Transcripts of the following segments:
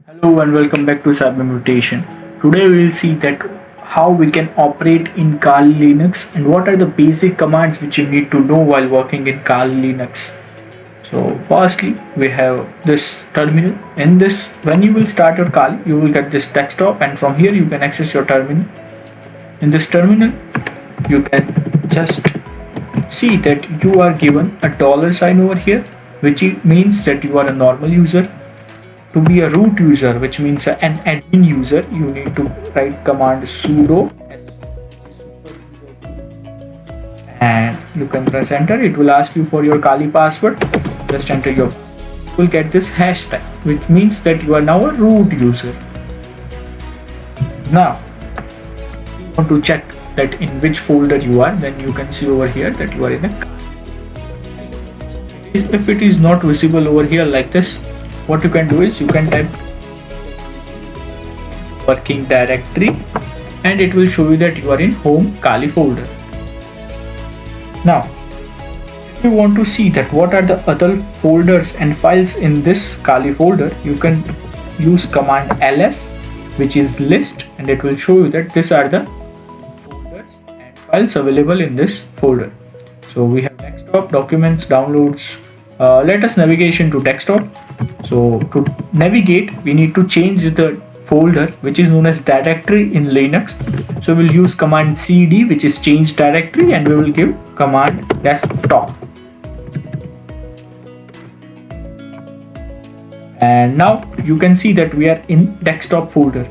Hello and welcome back to Cyber Mutation. Today we will see that how we can operate in Kali Linux and what are the basic commands which you need to know while working in Kali Linux. So firstly we have this terminal. In this, when you will start your Kali, you will get this desktop and from here you can access your terminal. In this terminal you can just see that you are given a dollar sign over here, which means that you are a normal user. To be a root user, which means an admin user, you need to write command sudo and you can press enter. It will ask you for your Kali password. Just enter your password. You will get this hashtag, which means that you are now a root user. Now if you want to check that in which folder you are, then you can see over here that you are in a Kali. If it is not visible over here like this, what you can do is you can type working directory and it will show you that you are in home Kali folder. Now if you want to see that what are the other folders and files in this Kali folder, you can use command ls, which is list, and it will show you that these are the folders and files available in this folder. So we have desktop, documents, downloads. Let us navigation to desktop. So to navigate, we need to change the folder which is known as directory in Linux. So we'll use command cd, which is change directory, and we will give command desktop. And now you can see that we are in desktop folder.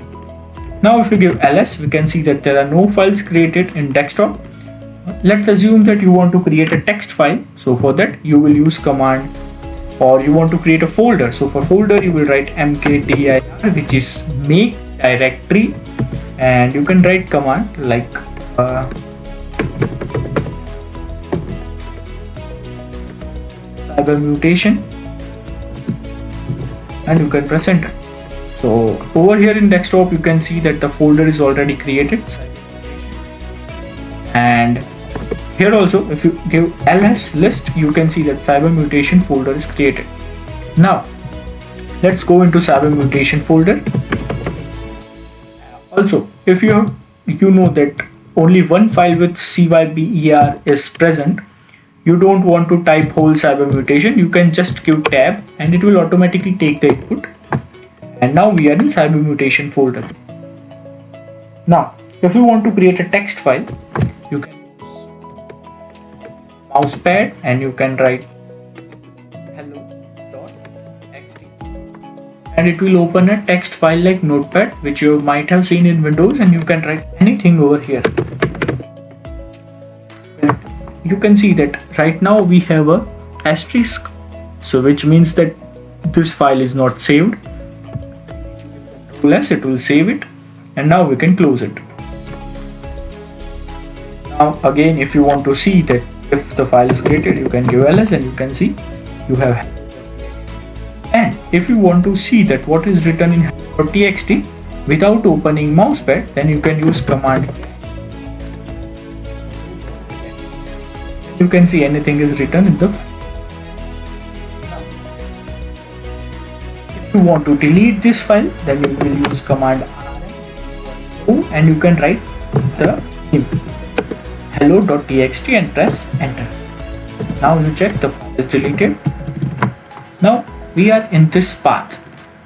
Now if we give ls, we can see that there are no files created in desktop. Let's assume that you want to create a text file. So for that you will use command, or you want to create a folder. So for folder you will write mkdir, which is make directory, and you can write command like cyber mutation and you can press enter. So over here in desktop you can see that the folder is already created, and here also if you give ls list, you can see that cyber mutation folder is created. Now let's go into cyber mutation folder. Also if you know that only one file with cyber is present, you don't want to type whole cyber mutation, you can just give tab and it will automatically take the input. And now we are in cyber mutation folder. Now if you want to create a text file, you can mousepad and you can write hello.txt and it will open a text file like notepad, which you might have seen in Windows, and you can write anything over here. And you can see that right now we have a asterisk, so which means that this file is not saved. It will save it, and now we can close it. Now again, if you want to see that if the file is created, you can give ls and you can see you have. And if you want to see that what is written in txt without opening mousepad, then you can use command. You can see anything is written in the file. If you want to delete this file, then you will use command rm and you can write the name hello.txt and press enter. Now you check the file is deleted. Now we are in this path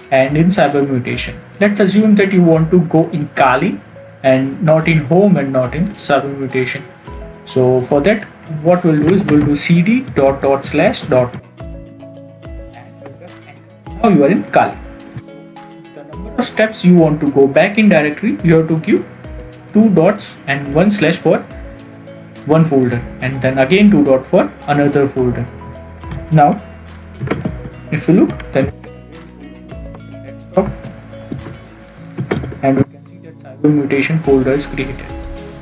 and in cyber mutation. Let's assume that you want to go in Kali and not in home and not in cyber mutation. So for that, what we'll do is we'll do cd // and press enter. Now you are in Kali. The number of steps you want to go back in directory, you have to give 2 dots and 1/ for one folder, and then again 2 dot for another folder. Now if you look, then desktop and we can see that cyber mutation folder is created.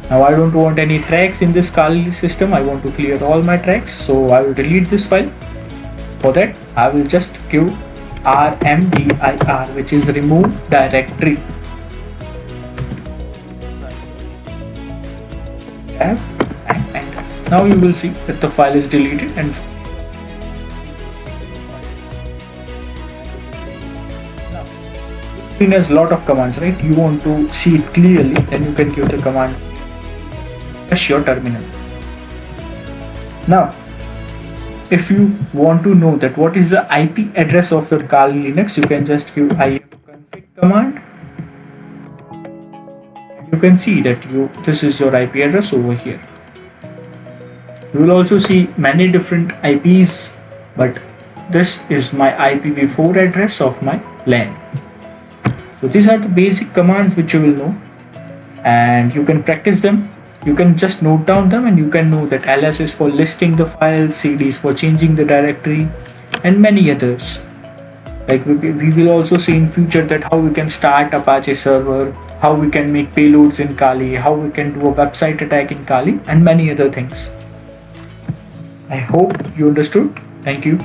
Now I don't want any tracks in this Kali system, I want to clear all my tracks, so I will delete this file. For that I will just give rmdir, which is remove directory. Tab and enter. Now you will see that the file is deleted and screen has a lot of commands, right? You want to see it clearly, then you can give the command refresh your terminal. Now, if you want to know that what is the IP address of your Kali Linux, you can just give ifconfig command. You can see that this is your IP address over here. You will also see many different IPs, but this is my IPv4 address of my LAN. So these are the basic commands which you will know, and you can practice them. You can just note down them, and you can know that ls is for listing the files, cd is for changing the directory, and many others. Like we will also see in future that how we can start Apache server, how we can make payloads in Kali, how we can do a website attack in Kali, and many other things. I hope you understood. Thank you.